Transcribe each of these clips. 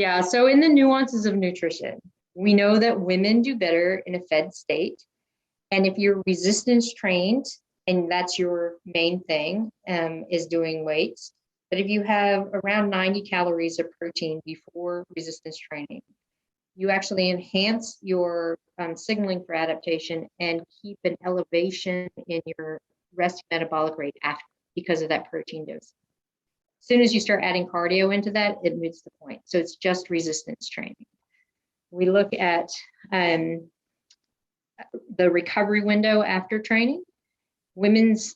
Yeah, so in the nuances of nutrition, we know that women do better in a fed state. And if you're resistance trained, and that's your main thing, is doing weights, but if you have around 90 calories of protein before resistance training, you actually enhance your signaling for adaptation and keep an elevation in your resting metabolic rate after because of that protein dose. As soon as you start adding cardio into that, it moves the point. So it's just resistance training. We look at the recovery window after training. Women's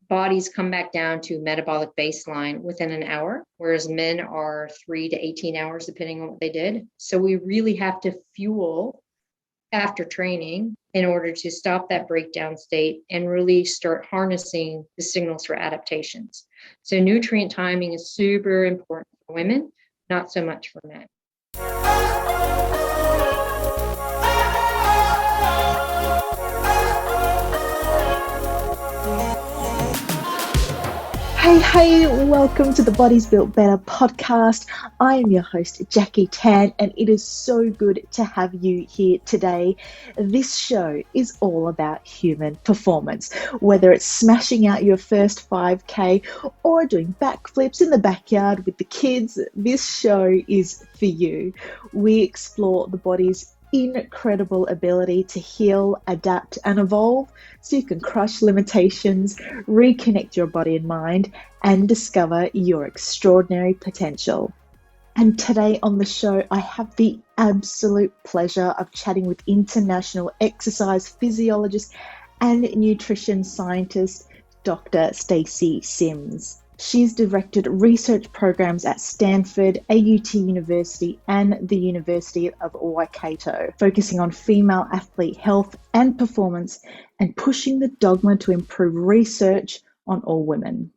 bodies come back down to metabolic baseline within an hour, whereas men are 3 to 18 hours, depending on what they did. So we really have to fuel after training in order to stop that breakdown state and really start harnessing the signals for adaptations. So nutrient timing is super important for women, not so much for men. Hey, welcome to the Bodies Built Better podcast. I am your host, Jackie Tan, and it is so good to have you here today. This show is all about human performance, whether it's smashing out your first 5K or doing backflips in the backyard with the kids. This show is for you. We explore the body's incredible ability to heal, adapt, and evolve so you can crush limitations, reconnect your body and mind, and discover your extraordinary potential. And today on the show, I have the absolute pleasure of chatting with international exercise physiologist and nutrition scientist, Dr. Stacy Sims. She's directed research programs at Stanford, AUT University, and the University of Waikato, focusing on female athlete health and performance and pushing the dogma to improve research on all women.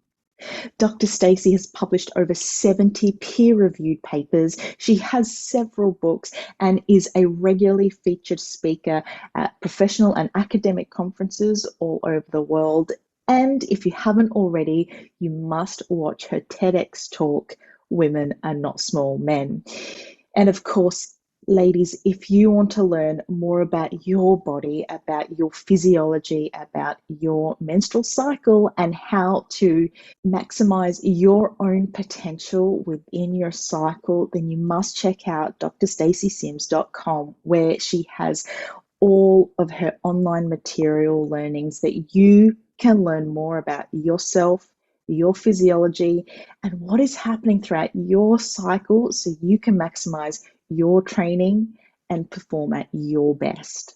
Dr. Stacy has published over 70 peer-reviewed papers. She has several books and is a regularly featured speaker at professional and academic conferences all over the world. And if you haven't already, you must watch her TEDx talk, Women Are Not Small Men. And of course, ladies, if you want to learn more about your body, about your physiology, about your menstrual cycle, and how to maximize your own potential within your cycle, then you must check out drstacysims.com, where she has all of her online material learnings that you can learn more about yourself, your physiology, and what is happening throughout your cycle so you can maximize your training and perform at your best.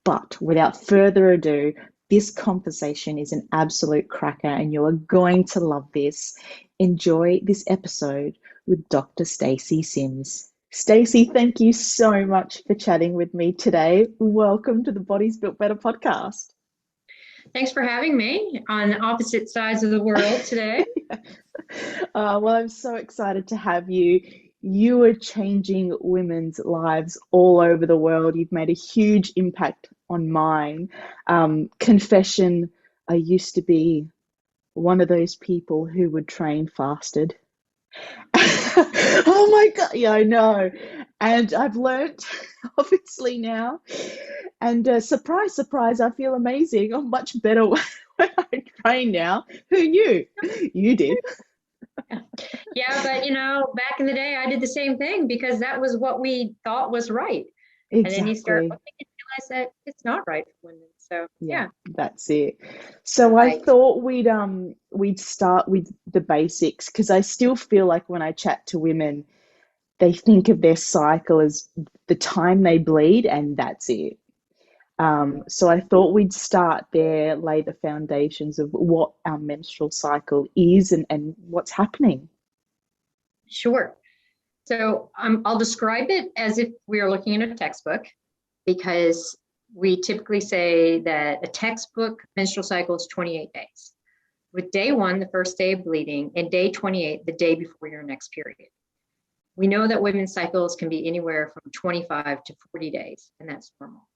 But without further ado, this conversation is an absolute cracker and you are going to love this. Enjoy this episode with Dr. Stacy Sims. Stacy, thank you so much for chatting with me today. Welcome to the Bodies Built Better podcast. Thanks for having me on opposite sides of the world today. Well, I'm so excited to have you. You are changing women's lives all over the world. You've made a huge impact on mine. Confession, I used to be one of those people who would train fasted. Oh my God, yeah, I know. And I've learned, obviously, now. And surprise, surprise, I feel amazing. I'm much better when I train now. Who knew? You did. Yeah, but back in the day, I did the same thing because that was what we thought was right. Exactly. And then you start looking and realize that it's not right for women. So yeah, that's it. So right. I thought we'd start with the basics because I still feel like when I chat to women, they think of their cycle as the time they bleed and that's it. So I thought we'd start there, lay the foundations of what our menstrual cycle is and what's happening. Sure. So I'll describe it as if we are looking at a textbook, because we typically say that a textbook menstrual cycle is 28 days. With day 1, the first day of bleeding, and day 28, the day before your next period. We know that women's cycles can be anywhere from 25 to 40 days, and that's normal.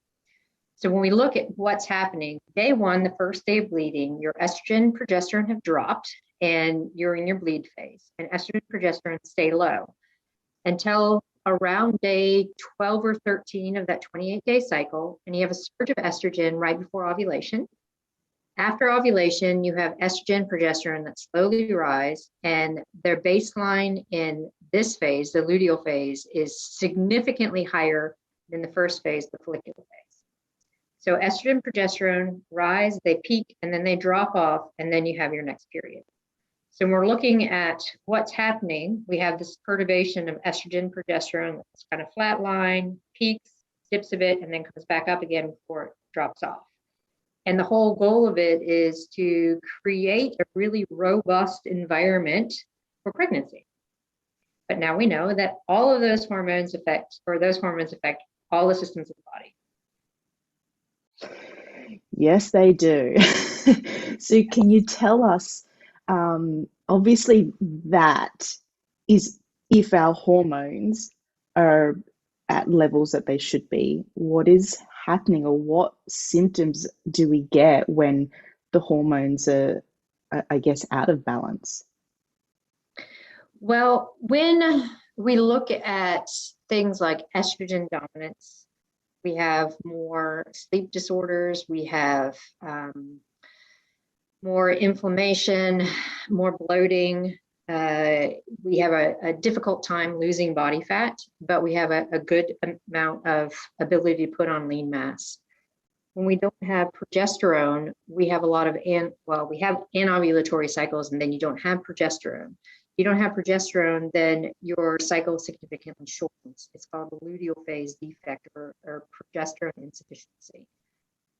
So when we look at what's happening, day 1, the first day of bleeding, your estrogen, progesterone have dropped and you're in your bleed phase, and estrogen, progesterone stay low. until around day 12 or 13 of that 28-day cycle, and you have a surge of estrogen right before ovulation. After ovulation, you have estrogen, progesterone that slowly rise, and their baseline in this phase, the luteal phase, is significantly higher than the first phase, the follicular phase. So estrogen, progesterone rise, they peak, and then they drop off, and then you have your next period. So when we're looking at what's happening, we have this perturbation of estrogen, progesterone that's kind of flatline, peaks, dips a bit, and then comes back up again before it drops off. And the whole goal of it is to create a really robust environment for pregnancy. But now we know that all of those hormones affect all the systems of the body. Yes, they do. So can you tell us, obviously that is if our hormones are at levels that they should be, what is happening or what symptoms do we get when the hormones are, I guess, out of balance? Well, when we look at things like estrogen dominance, we have more sleep disorders, we have more inflammation, more bloating. We have a difficult time losing body fat, but we have a good amount of ability to put on lean mass. When we don't have progesterone, we have a lot of, we have anovulatory cycles, and then you don't have progesterone. You don't have progesterone, then your cycle significantly shortens. It's called the luteal phase defect or progesterone insufficiency.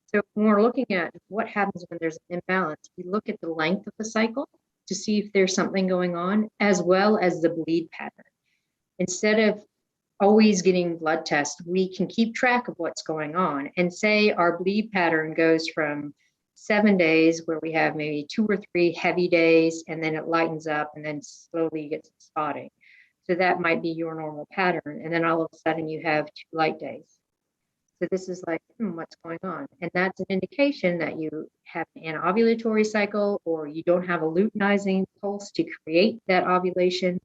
So when we're looking at what happens when there's an imbalance, we look at the length of the cycle to see if there's something going on, as well as the bleed pattern. Instead of always getting blood tests, we can keep track of what's going on and say our bleed pattern goes from 7 days where we have maybe 2 or 3 heavy days, and then it lightens up and then slowly gets spotting. So that might be your normal pattern. And then all of a sudden you have 2 light days. So this is like, what's going on? And that's an indication that you have an ovulatory cycle, or you don't have a luteinizing pulse to create that ovulation.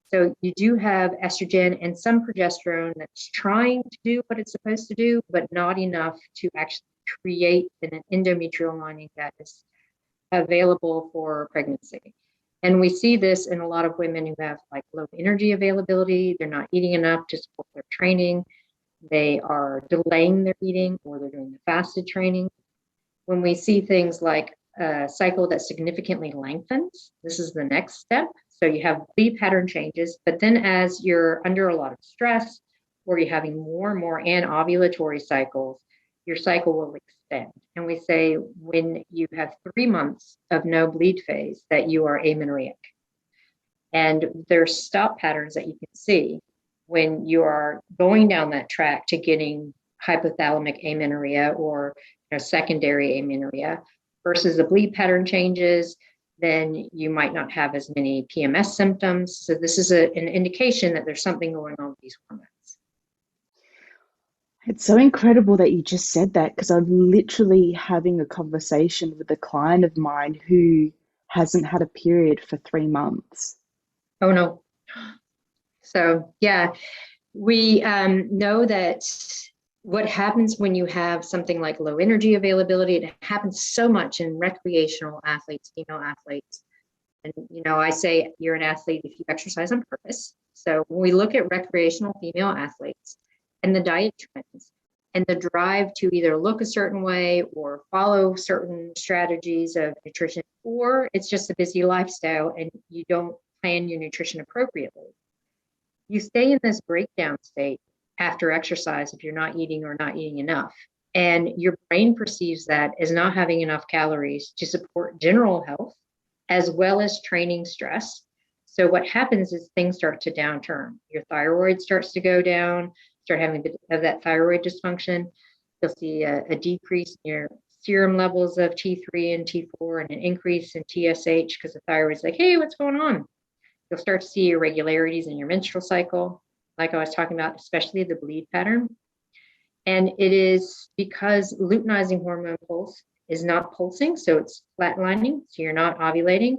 So you do have estrogen and some progesterone that's trying to do what it's supposed to do, but not enough to actually create an endometrial lining that is available for pregnancy. And we see this in a lot of women who have like low energy availability. They're not eating enough to support their training. They are delaying their eating, or they're doing the fasted training. When we see things like a cycle that significantly lengthens, this is the next step. So you have bleed pattern changes, but then as you're under a lot of stress, or you're having more and more anovulatory cycles, your cycle will extend. And we say when you have 3 months of no bleed phase, that you are amenorrheic. And there's stop patterns that you can see when you are going down that track to getting hypothalamic amenorrhea or secondary amenorrhea versus the bleed pattern changes, then you might not have as many PMS symptoms. So this is an indication that there's something going on with these hormones. It's so incredible that you just said that, because I'm literally having a conversation with a client of mine who hasn't had a period for 3 months. Oh, no. So, yeah, we know that what happens when you have something like low energy availability, it happens so much in recreational athletes, female athletes. And, I say you're an athlete if you exercise on purpose. So when we look at recreational female athletes and the diet trends and the drive to either look a certain way or follow certain strategies of nutrition, or it's just a busy lifestyle and you don't plan your nutrition appropriately, you stay in this breakdown state after exercise if you're not eating or not eating enough. And your brain perceives that as not having enough calories to support general health as well as training stress. So what happens is things start to downturn. Your thyroid starts to go down, start having a bit of that thyroid dysfunction. You'll see a decrease in your serum levels of T3 and T4 and an increase in TSH because the thyroid's like, hey, what's going on? You'll start to see irregularities in your menstrual cycle, like I was talking about, especially the bleed pattern. And it is because luteinizing hormone pulse is not pulsing, so it's flatlining, so you're not ovulating.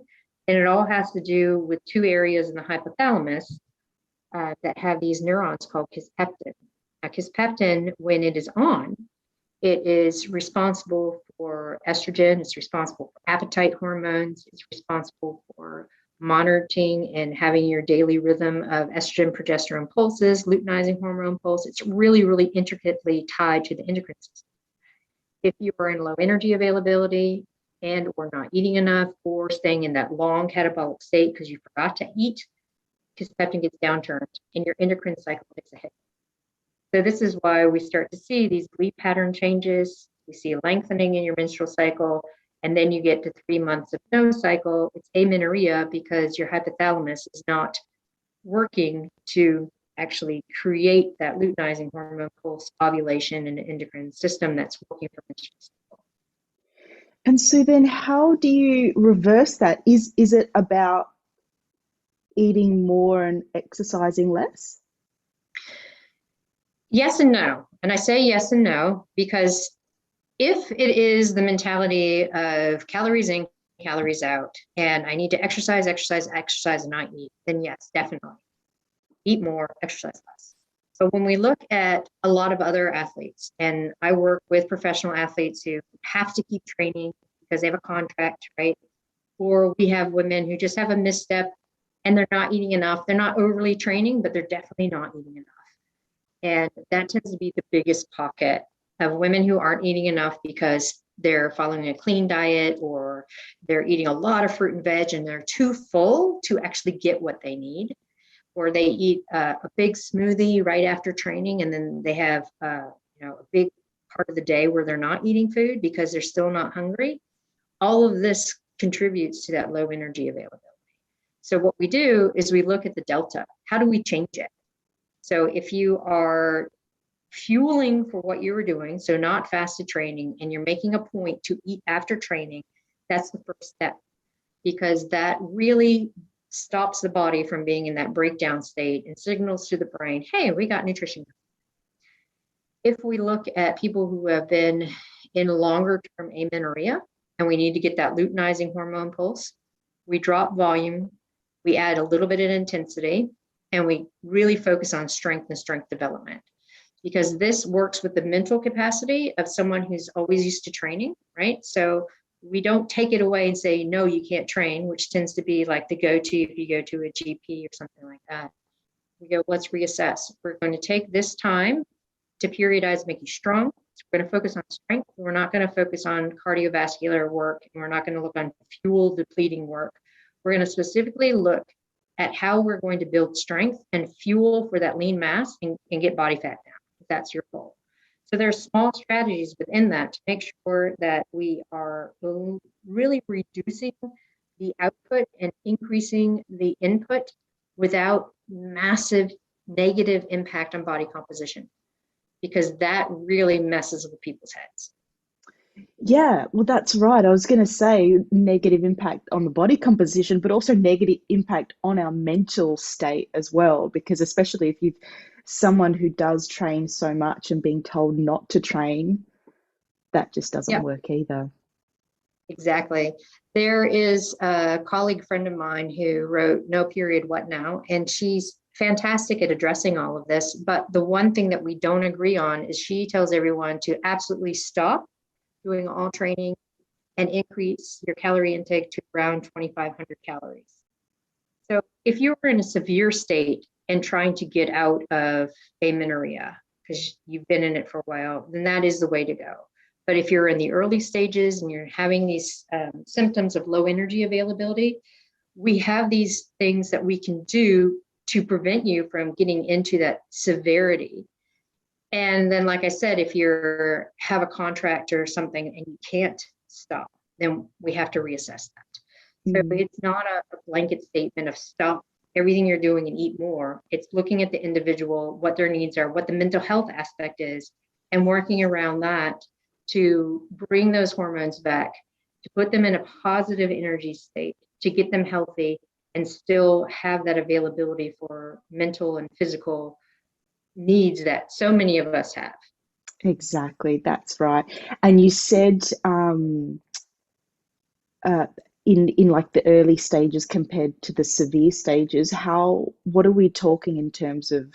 And it all has to do with 2 areas in the hypothalamus, that have these neurons called kisspeptin. Now, kisspeptin, when it is on, it is responsible for estrogen, it's responsible for appetite hormones, it's responsible for monitoring and having your daily rhythm of estrogen, progesterone pulses, luteinizing hormone pulse. It's really, really intricately tied to the endocrine system. If you are in low energy availability and or not eating enough or staying in that long catabolic state because you forgot to eat, kisspeptin gets downturned and your endocrine cycle takes a hit. So this is why we start to see these bleed pattern changes. We see lengthening in your menstrual cycle, and then you get to 3 months of no cycle. It's amenorrhea because your hypothalamus is not working to actually create that luteinizing hormone pulse ovulation in the endocrine system that's working for menstrual cycle. And so then how do you reverse that? Is it about eating more and exercising less? Yes and no. And I say yes and no because if it is the mentality of calories in, calories out, and I need to exercise, exercise, exercise, and not eat, then yes, definitely. Eat more, exercise less. But when we look at a lot of other athletes, and I work with professional athletes who have to keep training because they have a contract, right? Or we have women who just have a misstep and they're not eating enough. They're not overly training, but they're definitely not eating enough. And that tends to be the biggest pocket of women who aren't eating enough because they're following a clean diet or they're eating a lot of fruit and veg and they're too full to actually get what they need. Or they eat a big smoothie right after training and then they have a big part of the day where they're not eating food because they're still not hungry. All of this contributes to that low energy availability. So what we do is we look at the delta. How do we change it? So if you are fueling for what you were doing, so not fasted training, and you're making a point to eat after training, that's the first step because that really stops the body from being in that breakdown state and signals to the brain, hey, we got nutrition. If we look at people who have been in longer term amenorrhea and we need to get that luteinizing hormone pulse, we drop volume, we add a little bit of intensity, and we really focus on strength and strength development because this works with the mental capacity of someone who's always used to training, right? So we don't take it away and say, no, you can't train, which tends to be like the go-to if you go to a GP or something like that. We go, let's reassess. We're going to take this time to periodize, make you strong. So we're going to focus on strength. We're not going to focus on cardiovascular work, and we're not going to look on fuel depleting work. We're going to specifically look at how we're going to build strength and fuel for that lean mass and get body fat down, if that's your goal. So there's small strategies within that to make sure that we are really reducing the output and increasing the input without massive negative impact on body composition, because that really messes with people's heads. Yeah, well, that's right. I was going to say negative impact on the body composition, but also negative impact on our mental state as well. Because especially if you've someone who does train so much and being told not to train, that just doesn't work either. Exactly. There is a colleague friend of mine who wrote No Period What Now, and she's fantastic at addressing all of this. But the one thing that we don't agree on is she tells everyone to absolutely stop doing all training and increase your calorie intake to around 2,500 calories. So if you're in a severe state and trying to get out of amenorrhea because you've been in it for a while, then that is the way to go. But if you're in the early stages and you're having these symptoms of low energy availability, we have these things that we can do to prevent you from getting into that severity. And then, like I said, if you have a contract or something and you can't stop, then we have to reassess that. So it's not a blanket statement of stop everything you're doing and eat more. It's looking at the individual, what their needs are, what the mental health aspect is, and working around that to bring those hormones back, to put them in a positive energy state, to get them healthy and still have that availability for mental and physical needs that so many of us have. Exactly, that's right. And you said in like the early stages compared to the severe stages, what are we talking in terms of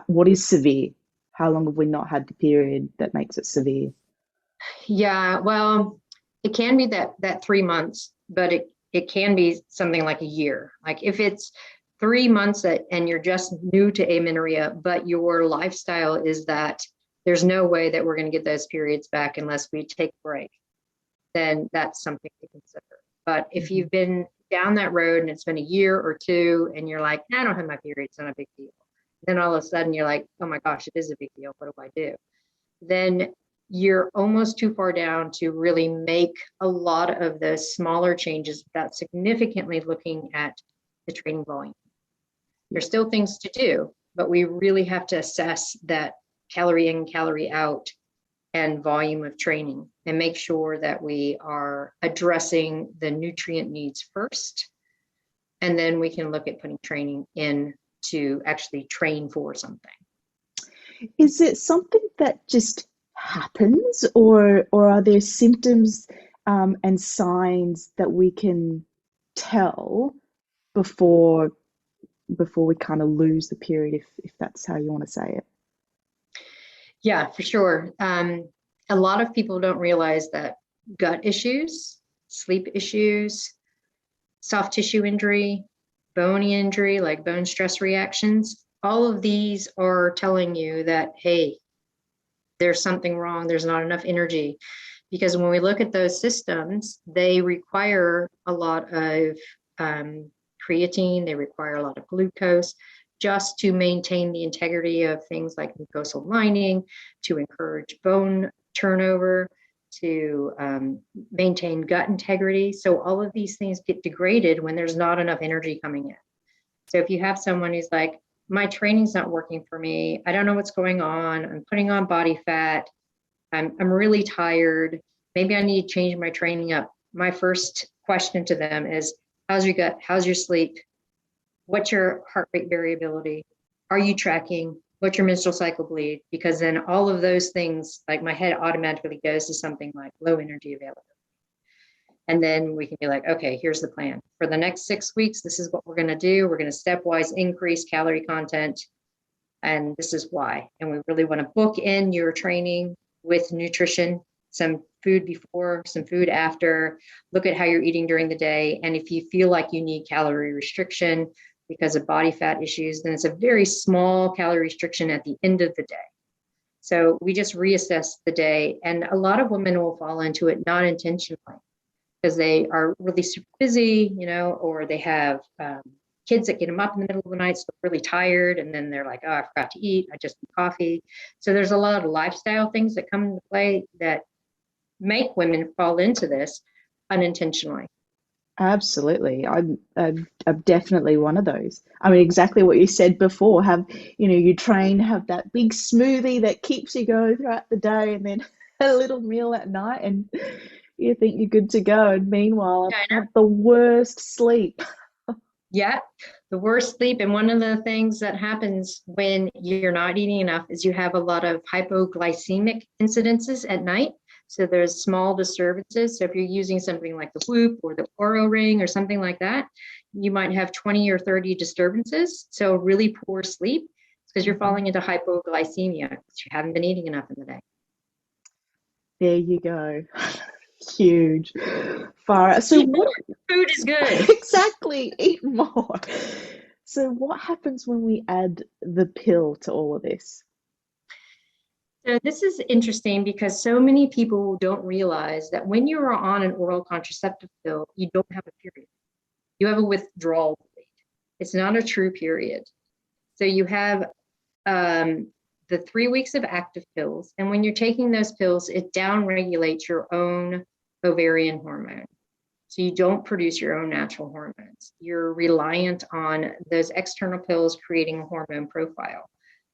what is severe? How long have we not had the period that makes it severe? Yeah, well, it can be that 3 months, but it can be something like a year. Like if it's 3 months and you're just new to amenorrhea, but your lifestyle is that there's no way that we're going to get those periods back unless we take a break, then that's something to consider. But if Mhm. you've been down that road and it's been a year or two and you're like, I don't have my period, it's not a big deal. Then all of a sudden you're like, oh my gosh, it is a big deal. What do I do? Then you're almost too far down to really make a lot of the smaller changes without significantly looking at the training volume. There's still things to do, but we really have to assess that calorie in, calorie out, and volume of training and make sure that we are addressing the nutrient needs first. And then we can look at putting training in to actually train for something. Is it something that just happens, or are there symptoms and signs that we can tell before we kind of lose the period, if that's how you want to say it? Yeah, for sure. A lot of people don't realize that gut issues, sleep issues, soft tissue injury, bone injury, like bone stress reactions, all of these are telling you that, hey, there's something wrong. There's not enough energy. Because when we look at those systems, they require a lot of creatine, they require a lot of glucose just to maintain the integrity of things like mucosal lining, to encourage bone turnover, to maintain gut integrity. So all of these things get degraded when there's not enough energy coming in. So if you have someone who's like, my training's not working for me, I don't know what's going on, I'm putting on body fat, I'm really tired, maybe I need to change my training up. My first question to them is, how's your gut? How's your sleep? What's your heart rate variability? Are you tracking? What's your menstrual cycle bleed? Because then all of those things, like my head automatically goes to something like low energy availability. And then we can be like, okay, here's the plan. For the next 6 weeks, this is what we're going to do. We're going to stepwise increase calorie content. And this is why. And we really want to book in your training with nutrition, some food before, some food after, look at how you're eating during the day. And if you feel like you need calorie restriction because of body fat issues, then it's a very small calorie restriction at the end of the day. So we just reassess the day. And a lot of women will fall into it not intentionally because they are really super busy, or they have kids that get them up in the middle of the night, so they're really tired, and then they're like, oh, I forgot to eat, I just need coffee. So there's a lot of lifestyle things that come into play that make women fall into this unintentionally. Absolutely. I'm definitely one of those. I mean, exactly what you said before. You train, have that big smoothie that keeps you going throughout the day, and then a little meal at night, and you think you're good to go. And meanwhile, Yeah, I have the worst sleep. yeah, the worst sleep. And one of the things that happens when you're not eating enough is you have a lot of hypoglycemic incidences at night. So there's small disturbances. So if you're using something like the Whoop or the Oro Ring or something like that, you might have 20 or 30 disturbances. So really poor sleep because you're falling into hypoglycemia because you haven't been eating enough in the day. There you go. Huge. Far out. So Eat what more. Food is good. exactly? Eat more. So what happens when we add the pill to all of this? So this is interesting because so many people don't realize that when you are on an oral contraceptive pill, you don't have a period. You have a withdrawal bleed. It's not a true period. So you have the 3 weeks of active pills. And when you're taking those pills, it downregulates your own ovarian hormone. So you don't produce your own natural hormones. You're reliant on those external pills creating a hormone profile.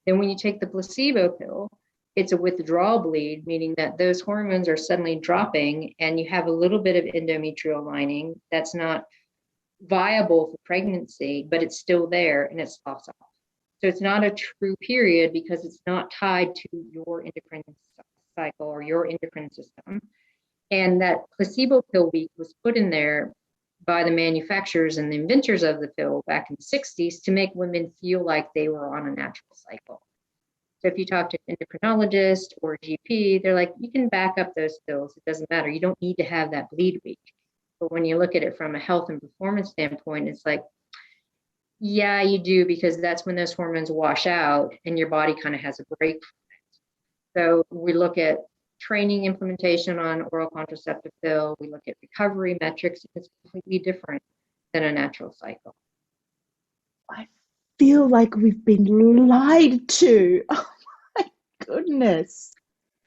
Then when you take the placebo pill, it's a withdrawal bleed, meaning that those hormones are suddenly dropping and you have a little bit of endometrial lining that's not viable for pregnancy, but it's still there and it slops off. So it's not a true period because it's not tied to your endocrine cycle or your endocrine system. And that placebo pill week was put in there by the manufacturers and the inventors of the pill back in the 60s to make women feel like they were on a natural cycle. So if you talk to an endocrinologist or GP, they're like, you can back up those pills. It doesn't matter. You don't need to have that bleed week. But when you look at it from a health and performance standpoint, it's like, yeah, you do, because that's when those hormones wash out and your body kind of has a break from it. So we look at training implementation on oral contraceptive pill. We look at recovery metrics. It's completely different than a natural cycle. I feel like we've been lied to. Oh my goodness.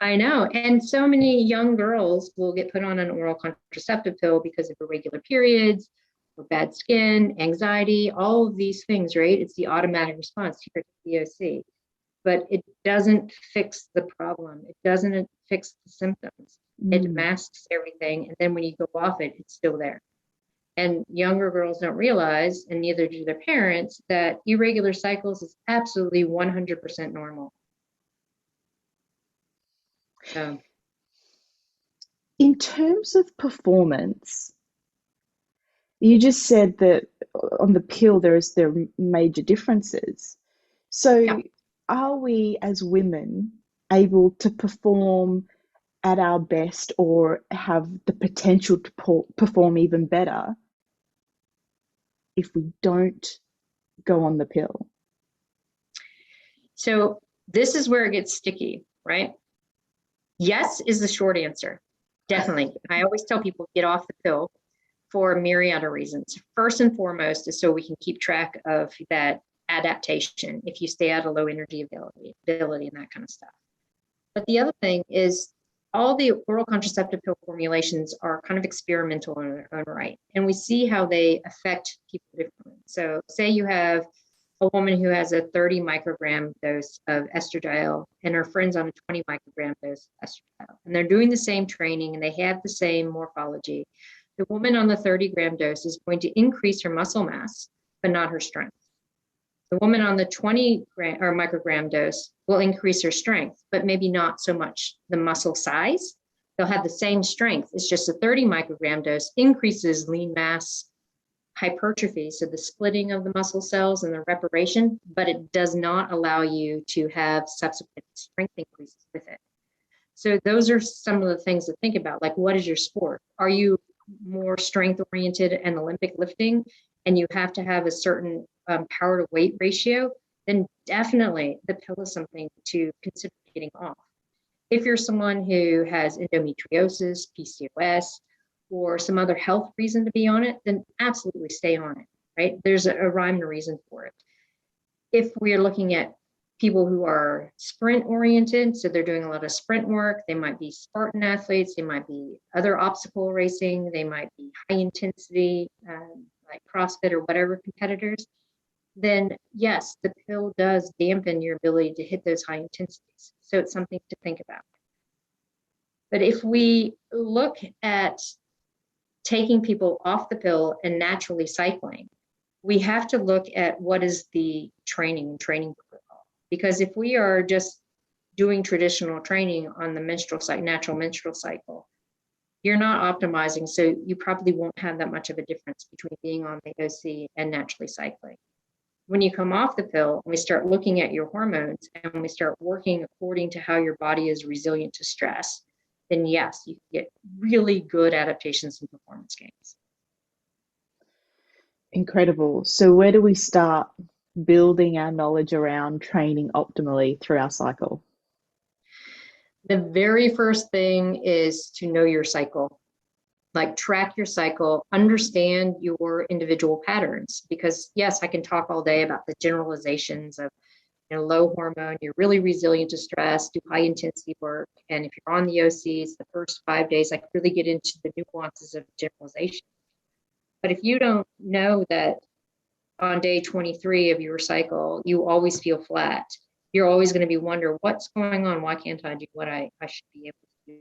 I know. And so many young girls will get put on an oral contraceptive pill because of irregular periods or bad skin, anxiety, all of these things, right? It's the automatic response to your POC, but it doesn't fix the problem. It doesn't fix the symptoms. It masks everything. And then when you go off it, it's still there. And younger girls don't realize, and neither do their parents, that irregular cycles is absolutely 100% normal. In terms of performance, you just said that on the pill there are major differences. So Yeah. are we as women able to perform at our best or have the potential to perform even better if we don't go on the pill? So this is where it gets sticky, right? Yes is the short answer. Definitely. I always tell people get off the pill for a myriad of reasons. First and foremost is so we can keep track of that adaptation if you stay at a low energy availability and that kind of stuff. But the other thing is all the oral contraceptive pill formulations are kind of experimental in their own right. And we see how they affect people differently. So say you have a woman who has a 30 microgram dose of estradiol and her friend's on a 20 microgram dose of estradiol. And they're doing the same training and they have the same morphology. The woman on the 30-gram dose is going to increase her muscle mass, but not her strength. The woman on the 20 microgram dose will increase her strength, but maybe not so much the muscle size. They'll have the same strength. It's just a 30 microgram dose increases lean mass hypertrophy, so the splitting of the muscle cells and the reparation, but it does not allow you to have subsequent strength increases with it. So those are some of the things to think about. Like, what is your sport? Are you more strength oriented and Olympic lifting, and you have to have a certain power to weight ratio? Then definitely the pill is something to consider getting off. If you're someone who has endometriosis, PCOS, or some other health reason to be on it, then absolutely stay on it, right? There's a rhyme and a reason for it. If we're looking at people who are sprint oriented, so they're doing a lot of sprint work, they might be Spartan athletes, they might be other obstacle racing, they might be high intensity, like CrossFit or whatever competitors, then yes, the pill does dampen your ability to hit those high intensities. So it's something to think about. But if we look at taking people off the pill and naturally cycling, we have to look at what is the training protocol. Because if we are just doing traditional training on the natural menstrual cycle, you're not optimizing, so you probably won't have that much of a difference between being on the OC and naturally cycling. When you come off the pill and we start looking at your hormones and we start working according to how your body is resilient to stress, then yes, you can get really good adaptations and performance gains. Incredible. So where do we start building our knowledge around training optimally through our cycle? The very first thing is to know your cycle. Like, track your cycle, understand your individual patterns, because yes, I can talk all day about the generalizations of low hormone, you're really resilient to stress, do high intensity work. And if you're on the OCs, the first 5 days, I can really get into the nuances of generalization. But if you don't know that on day 23 of your cycle, you always feel flat, you're always going to be wondering what's going on. Why can't I do what I should be able to do?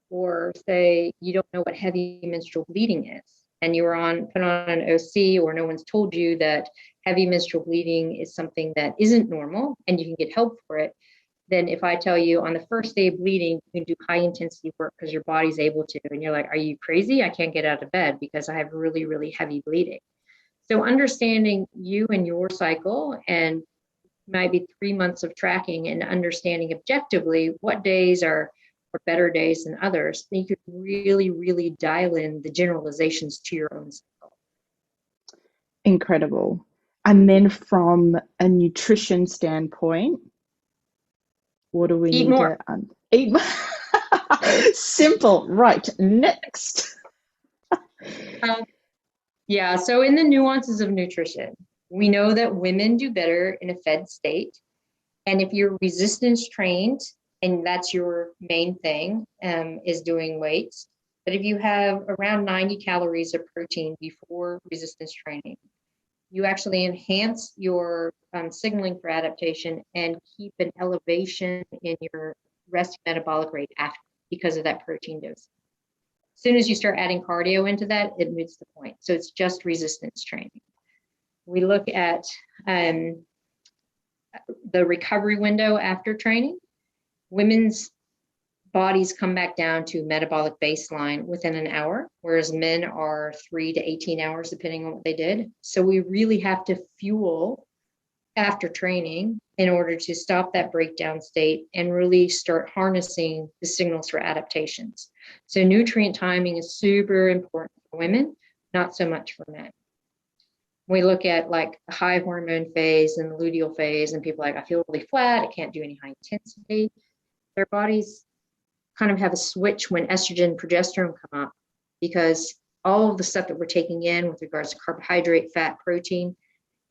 Or say you don't know what heavy menstrual bleeding is, and you were put on an OC, or no one's told you that heavy menstrual bleeding is something that isn't normal and you can get help for it, than if I tell you on the first day of bleeding, you can do high intensity work because your body's able to. And you're like, are you crazy? I can't get out of bed because I have really, really heavy bleeding. So understanding you and your cycle and might be 3 months of tracking and understanding objectively what days are better days than others, then you could really, really dial in the generalizations to your own cycle. Incredible. And then from a nutrition standpoint, what do we Eat need more. to eat more? Simple. Right. Next. Yeah. So in the nuances of nutrition, we know that women do better in a fed state. And if you're resistance trained, and that's your main thing, is doing weights, but if you have around 90 calories of protein before resistance training, you actually enhance your signaling for adaptation and keep an elevation in your resting metabolic rate after because of that protein dose. As soon as you start adding cardio into that, it moves the point. So it's just resistance training. We look at the recovery window after training. Women's bodies come back down to metabolic baseline within an hour, whereas men are 3 to 18 hours, depending on what they did. So we really have to fuel after training in order to stop that breakdown state and really start harnessing the signals for adaptations. So nutrient timing is super important for women, not so much for men. We look at like the high hormone phase and the luteal phase, and people are like, I feel really flat, I can't do any high intensity. Their bodies kind of have a switch when estrogen and progesterone come up, because all of the stuff that we're taking in with regards to carbohydrate, fat, protein,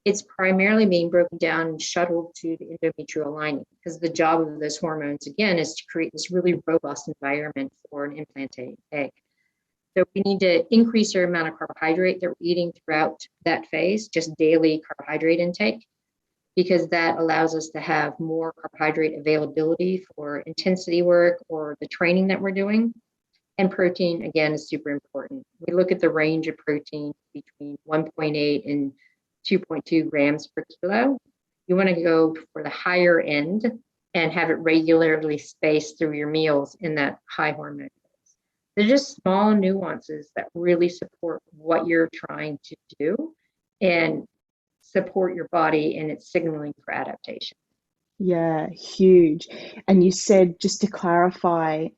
it's primarily being broken down and shuttled to the endometrial lining, because the job of those hormones, again, is to create this really robust environment for an implanted egg. So we need to increase our amount of carbohydrate that we're eating throughout that phase, just daily carbohydrate intake, because that allows us to have more carbohydrate availability for intensity work or the training that we're doing. And protein, again, is super important. We look at the range of protein between 1.8 and 2.2 grams per kilo. You want to go for the higher end and have it regularly spaced through your meals in that high hormone. They're just small nuances that really support what you're trying to do and support your body in its signaling for adaptation. Yeah, huge. And you said, just to clarify,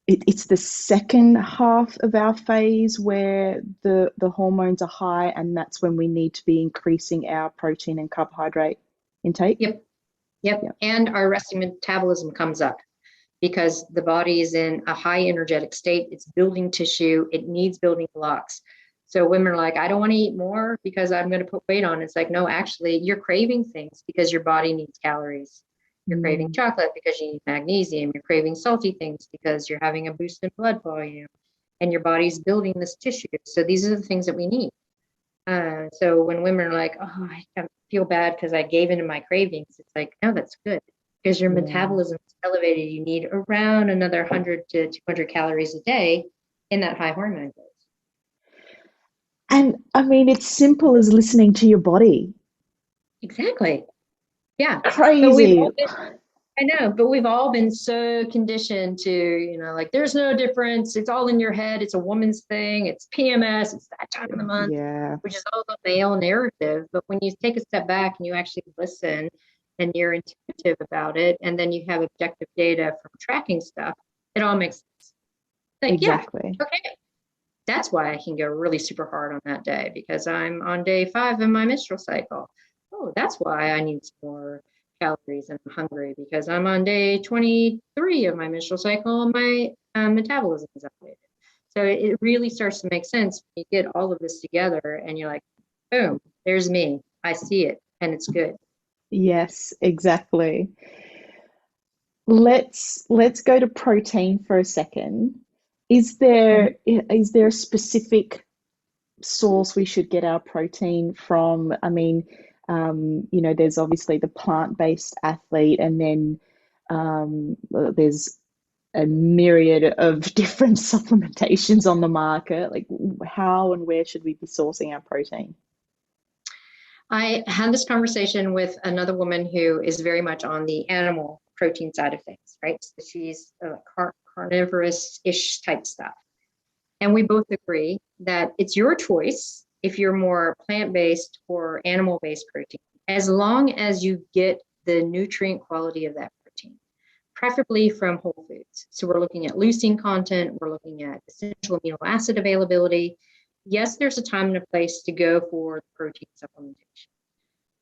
it's the second half of our phase where the hormones are high, and that's when we need to be increasing our protein and carbohydrate intake. Yep. Yep. And our resting metabolism comes up because the body is in a high energetic state. It's building tissue. It needs building blocks. So women are like, I don't want to eat more because I'm going to put weight on. It's like, no, actually, you're craving things because your body needs calories. You're craving chocolate because you need magnesium. You're craving salty things because you're having a boost in blood volume, and your body's building this tissue. So these are the things that we need. So when women are like, oh, I feel bad because I gave into my cravings, it's like, no, that's good, because your metabolism is elevated. You need around another 100 to 200 calories a day in that high hormone dose. And I mean, it's simple as listening to your body. Exactly. Yeah. Crazy. I know, but we've all been so conditioned to, like, there's no difference. It's all in your head. It's a woman's thing. It's PMS. It's that time of the month, which is all the male narrative. But when you take a step back and you actually listen and you're intuitive about it, and then you have objective data from tracking stuff, it all makes sense. Like, exactly. Yeah, okay. That's why I can go really super hard on that day, because I'm on day 5 of my menstrual cycle. Oh, that's why I need some more calories and I'm hungry, because I'm on day 23 of my menstrual cycle and my metabolism is elevated. So it really starts to make sense when you get all of this together and you're like, boom, there's me. I see it and it's good. Yes, exactly. Let's go to protein for a second. Is there a specific source we should get our protein from? I mean, there's obviously the plant-based athlete, and then there's a myriad of different supplementations on the market. Like, how and where should we be sourcing our protein? I had this conversation with another woman who is very much on the animal protein side of things, right? So she's carnivorous-ish type stuff. And we both agree that it's your choice if you're more plant-based or animal-based protein, as long as you get the nutrient quality of that protein, preferably from whole foods. So we're looking at leucine content, we're looking at essential amino acid availability. Yes, there's a time and a place to go for protein supplementation.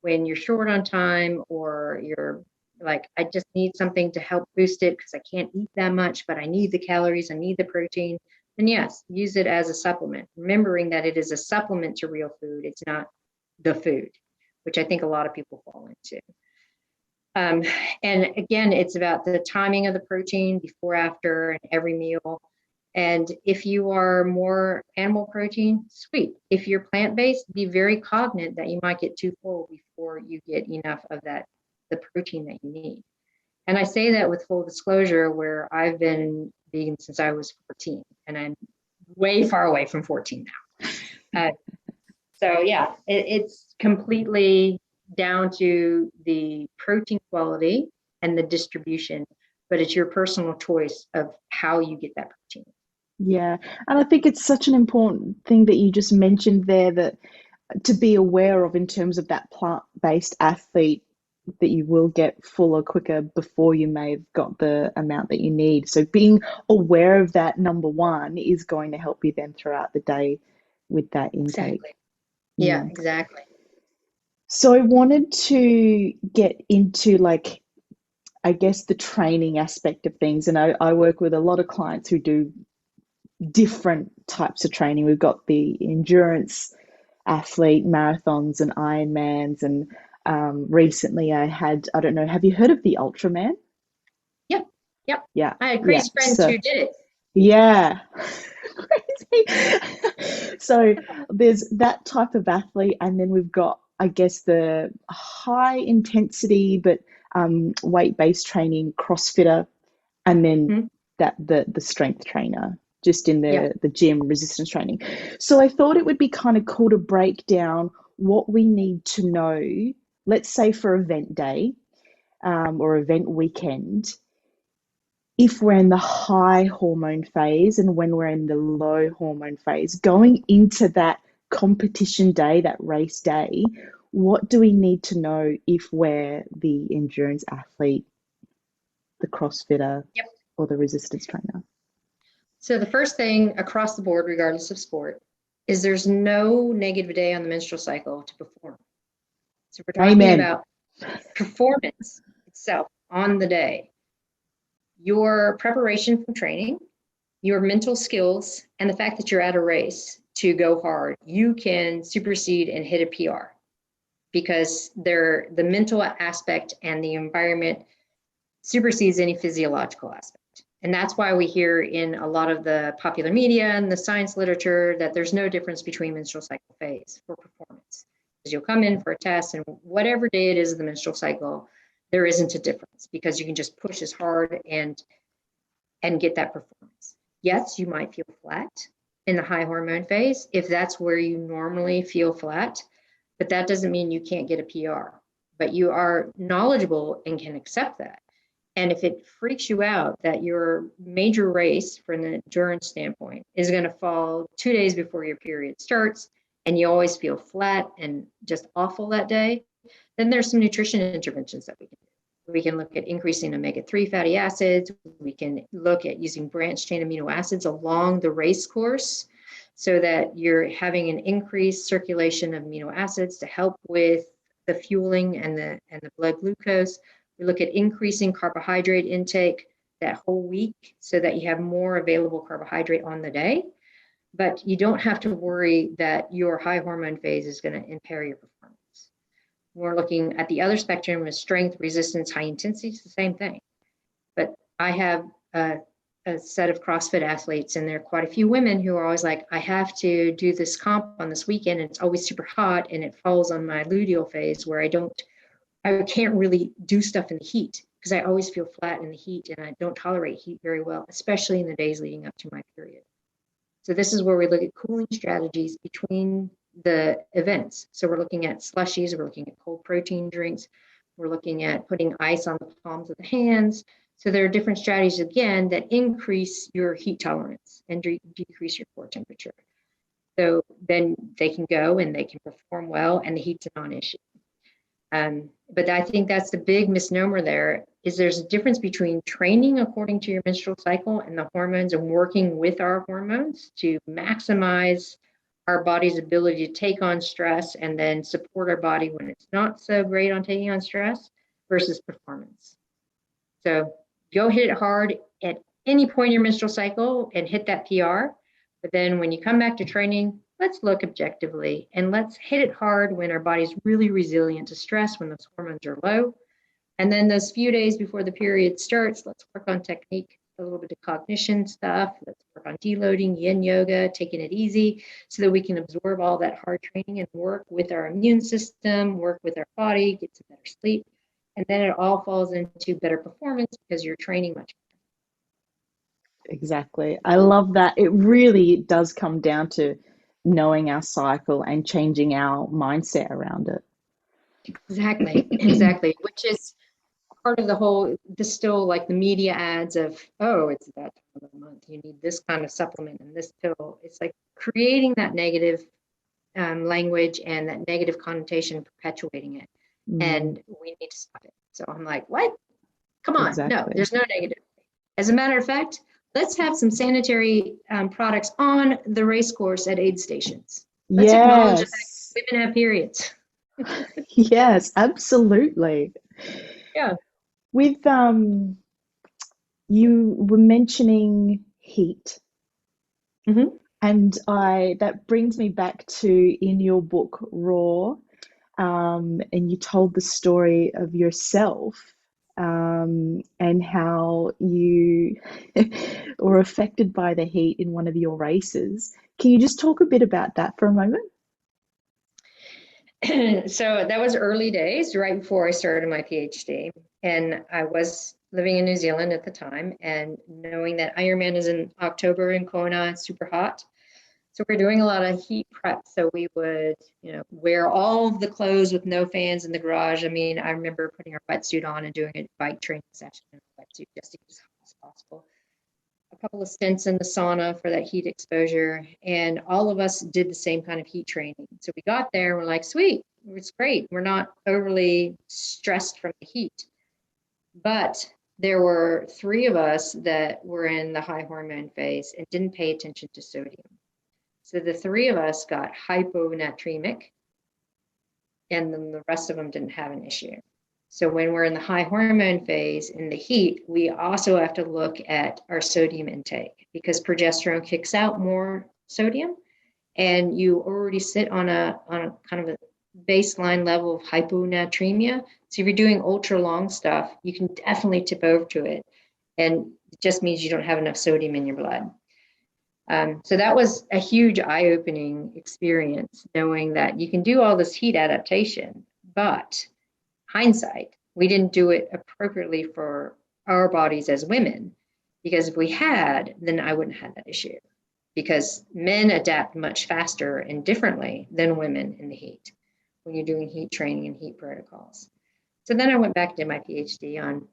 When you're short on time or you're like, I just need something to help boost it because I can't eat that much, but I need the calories, I need the protein, then yes, use it as a supplement, remembering that it is a supplement to real food. It's not the food, which I think a lot of people fall into. And again, it's about the timing of the protein before, after, and every meal. And if you are more animal protein, sweet. If you're plant-based, be very cognizant that you might get too full before you get enough of that, the protein that you need. And I say that with full disclosure, where I've been vegan since I was 14, and I'm way far away from 14 now. So yeah, it's completely down to the protein quality and the distribution, but it's your personal choice of how you get that protein. Yeah, and I think it's such an important thing that you just mentioned there, that to be aware of in terms of that plant-based athlete, that you will get fuller quicker before you may have got the amount that you need. So being aware of that, number one, is going to help you then throughout the day with that intake. Exactly. Yeah, Mm. exactly. So I wanted to get into, like, I guess the training aspect of things. And I work with a lot of clients who do different types of training. We've got the endurance athlete, marathons and Ironmans. And recently I don't know, have you heard of the Ultraman? Yep. Yep. Yeah, I had yeah. crazy friends So, who did it. yeah. Crazy. So there's that type of athlete, and then we've got, I guess, the high intensity but weight-based training CrossFitter, and then Mhm. that the strength trainer just in Yeah. the gym resistance training. So I thought it would be kind of cool to break down what we need to know, let's say for event day or event weekend, if we're in the high hormone phase and when we're in the low hormone phase, going into that competition day, that race day, what do we need to know if we're the endurance athlete, the CrossFitter, Yep. or the resistance trainer? So the first thing across the board, regardless of sport, is there's no negative day on the menstrual cycle to perform. So we're talking Amen. about performance itself on the day, your preparation from training, your mental skills, and the fact that you're at a race to go hard. You can supersede and hit a PR because the mental aspect and the environment supersedes any physiological aspect. And that's why we hear in a lot of the popular media and the science literature that there's no difference between menstrual cycle phase for performance. Because you'll come in for a test, and whatever day it is of the menstrual cycle, there isn't a difference because you can just push as hard and get that performance. Yes, you might feel flat in the high hormone phase if that's where you normally feel flat, but that doesn't mean you can't get a PR. But you are knowledgeable and can accept that. And if it freaks you out that your major race from an endurance standpoint is going to fall 2 days before your period starts, and you always feel flat and just awful that day, then there's some nutrition interventions that we can do. We can look at increasing omega-3 fatty acids. We can look at using branched chain amino acids along the race course so that you're having an increased circulation of amino acids to help with the fueling and the blood glucose. We look at increasing carbohydrate intake that whole week so that you have more available carbohydrate on the day. But you don't have to worry that your high hormone phase is going to impair your performance. We're looking at the other spectrum with strength, resistance, high intensity, it's the same thing. But I have a set of CrossFit athletes, and there are quite a few women who are always like, I have to do this comp on this weekend, and it's always super hot, and it falls on my luteal phase where I can't really do stuff in the heat because I always feel flat in the heat, and I don't tolerate heat very well, especially in the days leading up to my period. So this is where we look at cooling strategies between the events. So we're looking at slushies, we're looking at cold protein drinks, we're looking at putting ice on the palms of the hands. So there are different strategies, again, that increase your heat tolerance and decrease your core temperature. So then they can go and they can perform well, and the heat's a non-issue. But I think that's the big misnomer there, is there's a difference between training according to your menstrual cycle and the hormones, and working with our hormones to maximize our body's ability to take on stress and then support our body when it's not so great on taking on stress, versus performance. So go hit it hard at any point in your menstrual cycle and hit that PR. But then when you come back to training, let's look objectively and let's hit it hard when our body's really resilient to stress, when those hormones are low. And then those few days before the period starts, let's work on technique, a little bit of cognition stuff. Let's work on deloading, yin yoga, taking it easy so that we can absorb all that hard training and work with our immune system, work with our body, get some better sleep. And then it all falls into better performance because you're training much better. Exactly. I love that. It really does come down to knowing our cycle and changing our mindset around Exactly, it. exactly. Which is part of the whole, this still like the media ads of, oh, it's that time of the month, you need this kind of supplement and this pill. It's like creating that negative language and that negative connotation, perpetuating it. And we need to stop it. So I'm like, what? Come on. No, Exactly. there's no negative. As a matter of fact, let's have some sanitary products on the race course at aid stations. Let's acknowledge the fact Yes. that women have periods. Yes, absolutely. Yeah. With you were mentioning heat, Mm-hmm. and I that brings me back to in your book Raw, and you told the story of yourself, and how you were affected by the heat in one of your races. Can you just talk a bit about that for a moment? So that was early days, right before I started my PhD. And I was living in New Zealand at the time, and knowing that Ironman is in October in Kona, it's super hot. So we're doing a lot of heat prep. So we would, wear all of the clothes with no fans in the garage. I mean, I remember putting our wetsuit on and doing a bike training session in a wetsuit just to get as hot as possible. A couple of stints in the sauna for that heat exposure. And all of us did the same kind of heat training. So we got there, we're like, sweet, it's great. We're not overly stressed from the heat. But there were three of us that were in the high hormone phase and didn't pay attention to sodium. So the three of us got hyponatremic, and then the rest of them didn't have an issue. So when we're in the high hormone phase in the heat, we also have to look at our sodium intake, because progesterone kicks out more sodium, and you already sit on a kind of a baseline level of hyponatremia. So if you're doing ultra long stuff, you can definitely tip over to it, and it just means you don't have enough sodium in your blood. So that was a huge eye-opening experience, knowing that you can do all this heat adaptation, but hindsight, we didn't do it appropriately for our bodies as women, because if we had, then I wouldn't have that issue, because men adapt much faster and differently than women in the heat when you're doing heat training and heat protocols. So then I went back to my PhD on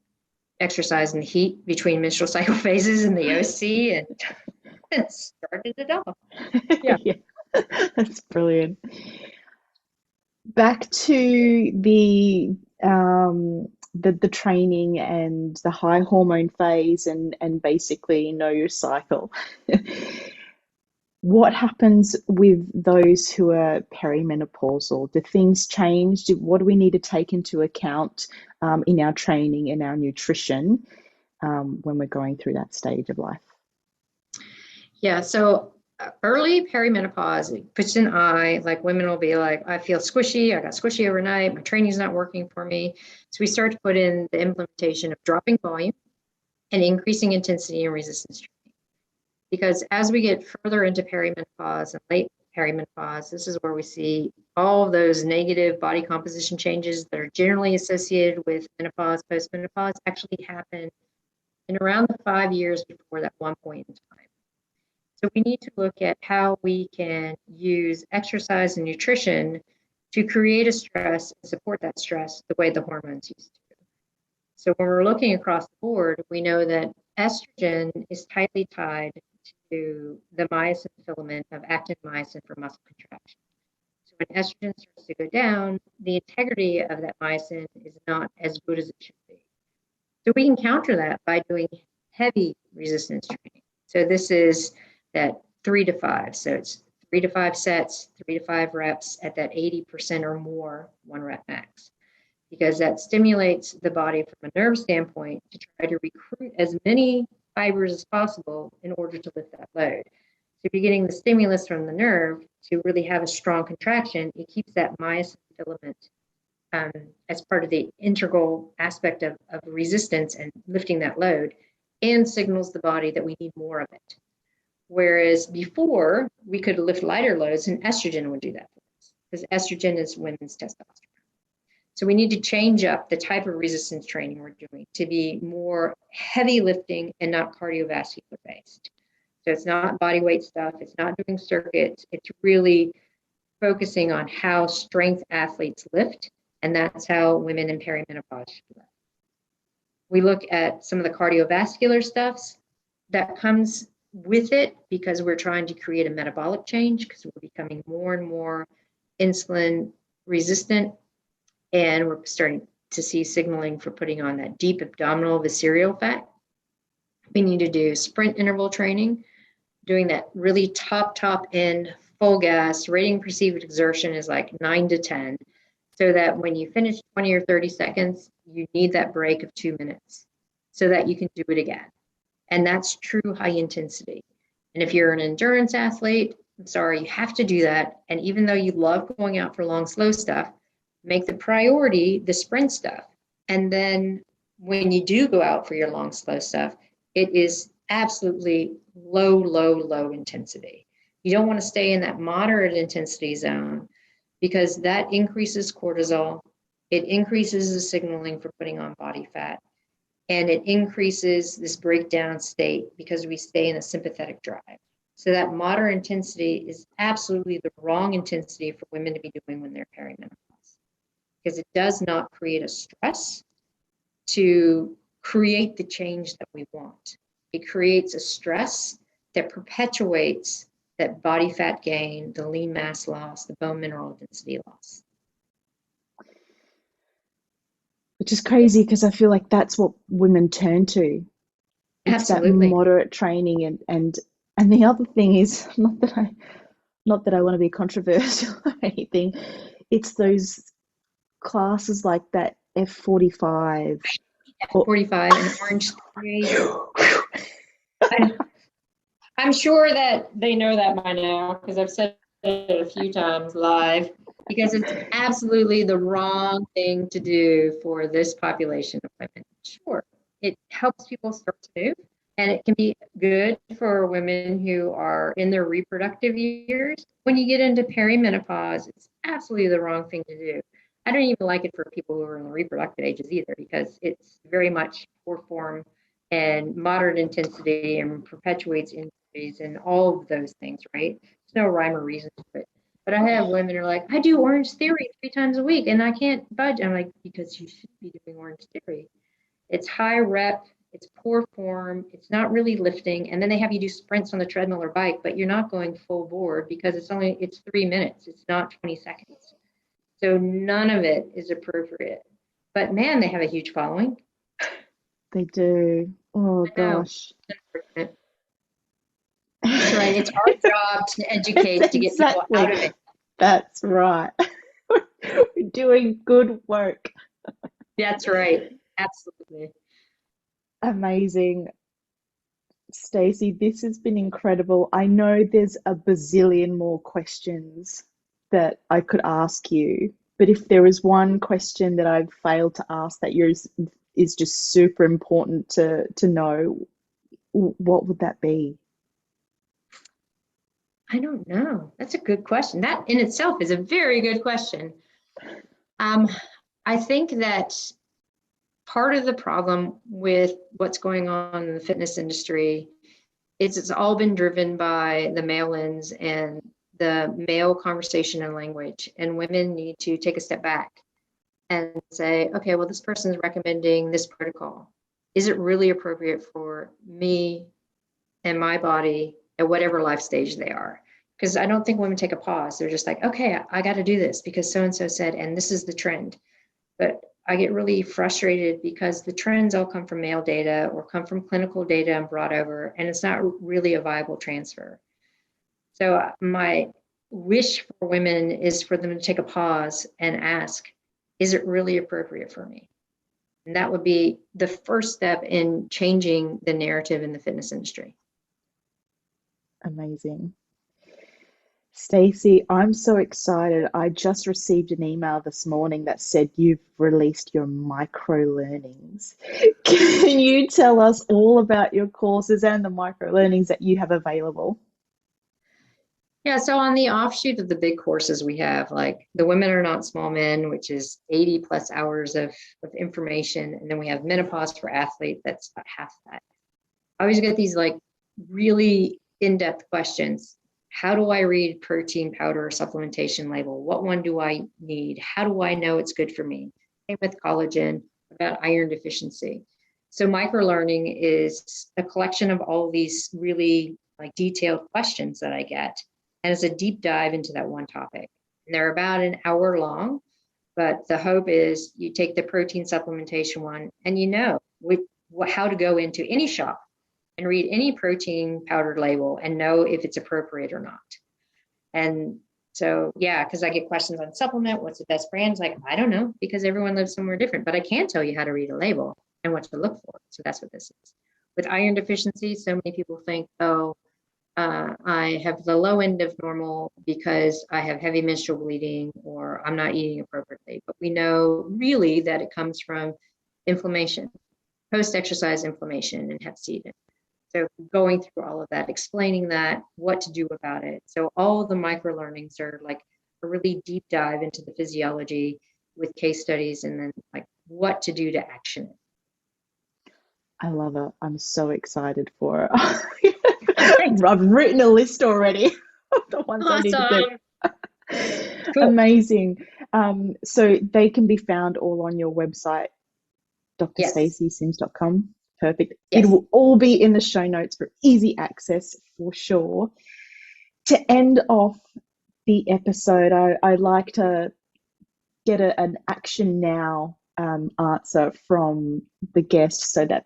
exercise and heat between menstrual cycle phases in the OC, and started it off. Yeah. Yeah, that's brilliant. Back to the training and the high hormone phase, and basically know your cycle. What happens with those who are perimenopausal? Do things change? What do we need to take into account in our training and our nutrition when we're going through that stage of life? Yeah. So early perimenopause, it puts an eye, like women will be like, I feel squishy. I got squishy overnight. My training's not working for me. So we start to put in the implementation of dropping volume and increasing intensity and resistance training. Because as we get further into perimenopause and late perimenopause, this is where we see all of those negative body composition changes that are generally associated with menopause, postmenopause actually happen in around the 5 years before that one point in time. So we need to look at how we can use exercise and nutrition to create a stress and support that stress the way the hormones used to. So when we're looking across the board, we know that estrogen is tightly tied to the myosin filament of actin myosin for muscle contraction. So when estrogen starts to go down, the integrity of that myosin is not as good as it should be. So we can counter that by doing heavy resistance training. So this is that 3 to 5. So it's 3 to 5 sets, 3 to 5 reps at that 80% or more 1 rep max, because that stimulates the body from a nerve standpoint to try to recruit as many fibers as possible in order to lift that load. So if you're getting the stimulus from the nerve to really have a strong contraction, it keeps that myosin filament as part of the integral aspect of resistance and lifting that load, and signals the body that we need more of it. Whereas before, we could lift lighter loads and estrogen would do that for us, because estrogen is women's testosterone. So we need to change up the type of resistance training we're doing to be more heavy lifting and not cardiovascular based. So it's not body weight stuff, it's not doing circuits, it's really focusing on how strength athletes lift, and that's how women in perimenopause should lift. We look at some of the cardiovascular stuffs that comes with it because we're trying to create a metabolic change, because we're becoming more and more insulin resistant, and we're starting to see signaling for putting on that deep abdominal visceral fat. We need to do sprint interval training, doing that really top end, full gas. Rating perceived exertion is like 9 to 10, so that when you finish 20 or 30 seconds, you need that break of 2 minutes so that you can do it again. And that's true high intensity. And if you're an endurance athlete, I'm sorry, you have to do that. And even though you love going out for long, slow stuff, make the priority the sprint stuff. And then when you do go out for your long, slow stuff, it is absolutely low intensity. You don't want to stay in that moderate intensity zone, because that increases cortisol, it increases the signaling for putting on body fat, and it increases this breakdown state because we stay in a sympathetic drive. So that moderate intensity is absolutely the wrong intensity for women to be doing when they're perimenopause, because it does not create a stress to create the change that we want. It creates a stress that perpetuates that body fat gain, the lean mass loss, the bone mineral density loss. Which is crazy because I feel like that's what women turn to. It's Absolutely. that moderate training, and the other thing is, not that I want to be controversial or anything, it's those classes like that F45 or F45 and Orange Theory. I'm sure that they know that by now, because I've said it a few times live, because it's absolutely the wrong thing to do for this population of women. Sure, it helps people start to move, and it can be good for women who are in their reproductive years. When you get into perimenopause, it's absolutely the wrong thing to do. I don't even like it for people who are in the reproductive ages either, because it's very much poor form and moderate intensity and perpetuates injuries and all of those things, right? There's no rhyme or reason to it. But I have women who are like, I do Orange Theory 3 times a week and I can't budge. I'm like, because you should be doing Orange Theory. It's high rep, it's poor form, it's not really lifting. And then they have you do sprints on the treadmill or bike, but you're not going full board because it's 3 minutes. It's not 20 seconds. So none of it is appropriate. But man, they have a huge following. they do. Oh gosh. That's right. It's our job to educate, to get people out of it. That's right. We're doing good work. That's right. Absolutely. Amazing. Stacy, this has been incredible. I know there's a bazillion more questions that I could ask you, but if there is one question that I've failed to ask that yours is just super important to know, what would that be? I don't know. That's a good question. That in itself is a very good question. I think that part of the problem with what's going on in the fitness industry it's all been driven by the male lens and the male conversation and language. And women need to take a step back and say, okay, well, this person is recommending this protocol. Is it really appropriate for me and my body at whatever life stage they are? Because I don't think women take a pause. They're just like, okay, I got to do this because so-and-so said, and this is the trend. But I get really frustrated because the trends all come from male data or come from clinical data and brought over, and it's not really a viable transfer. So my wish for women is for them to take a pause and ask, is it really appropriate for me? And that would be the first step in changing the narrative in the fitness industry. Amazing. Stacy, I'm so excited. I just received an email this morning that said you've released your micro learnings. Can you tell us all about your courses and the micro learnings that you have available? Yeah, so on the offshoot of the big courses we have, like the Women Are Not Small Men, which is 80 plus hours of information. And then we have Menopause for Athlete, that's about half that. I always get these like really in-depth questions. How do I read protein powder or supplementation label? What one do I need? How do I know it's good for me? Same with collagen, about iron deficiency. So microlearning is a collection of all these really like detailed questions that I get. And it's a deep dive into that one topic. And they're about an hour long, but the hope is you take the protein supplementation one and you know how to go into any shop and read any protein powder label and know if it's appropriate or not. And so, yeah, because I get questions on supplement, what's the best brand? It's like, I don't know, because everyone lives somewhere different, but I can tell you how to read a label and what to look for. So that's what this is. With iron deficiency, so many people think, I have the low end of normal because I have heavy menstrual bleeding or I'm not eating appropriately. But we know really that it comes from inflammation, post-exercise inflammation and hep C. So going through all of that, explaining that, what to do about it. So all of the micro learnings are like a really deep dive into the physiology with case studies and then like what to do to action it. I love it. I'm so excited for it. I've written a list already of the ones I need to do. Cool. Amazing. So they can be found all on your website, drstacysims.com. Perfect. Yes. It will all be in the show notes for easy access for sure. To end off the episode, I'd like to get an action now answer from the guest so that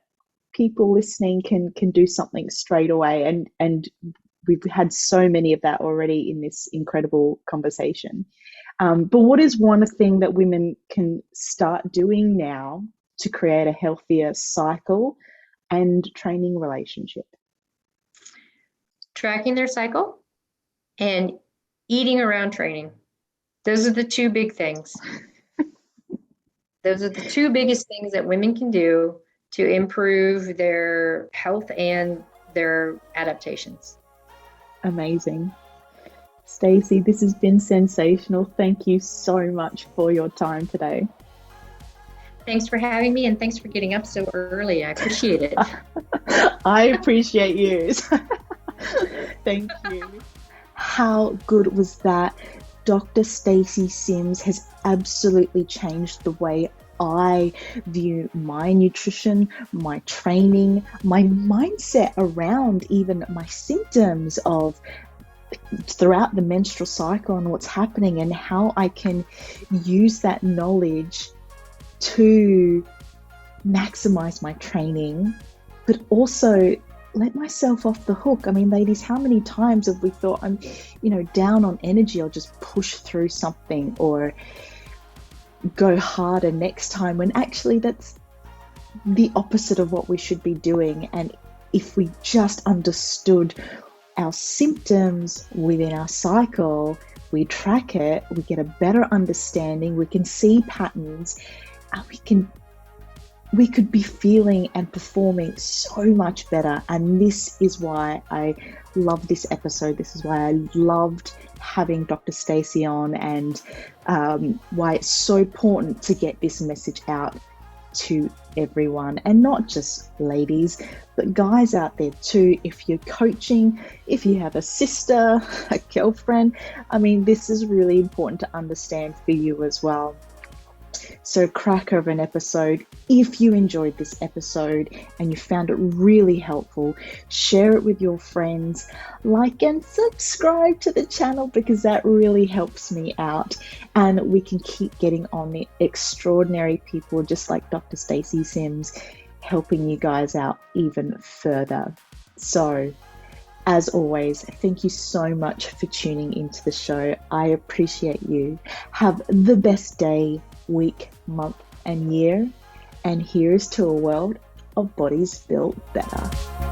people listening can do something straight away. And we've had so many of that already in this incredible conversation. But what is one thing that women can start doing now to create a healthier cycle and training relationship? Tracking their cycle and eating around training. Those are the two big things. Those are the two biggest things that women can do to improve their health and their adaptations. Amazing. Stacy, this has been sensational. Thank you so much for your time today. Thanks for having me and thanks for getting up so early. I appreciate it. I appreciate you. Thank you. How good was that? Dr. Stacy Sims has absolutely changed the way I view my nutrition, my training, my mindset around even my symptoms of throughout the menstrual cycle and what's happening, and how I can use that knowledge to maximize my training, but also let myself off the hook. I mean, ladies, how many times have we thought I'm, down on energy, I'll just push through something or go harder next time, when actually that's the opposite of what we should be doing. And if we just understood our symptoms within our cycle, we track it, we get a better understanding, we can see patterns, and we could be feeling and performing so much better. And this is why I love this episode. This is why I loved having Dr. Stacy on, and why it's so important to get this message out to everyone, and not just ladies, but guys out there too. If you're coaching, if you have a sister, a girlfriend, this is really important to understand for you as well. So crack of an episode. If you enjoyed this episode and you found it really helpful, share it with your friends, like and subscribe to the channel, because that really helps me out, and we can keep getting on the extraordinary people just like Dr. Stacy Sims, helping you guys out even further. So as always, thank you so much for tuning into the show. I appreciate you. Have the best day, week, month, and year. And here's to a world of bodies built better.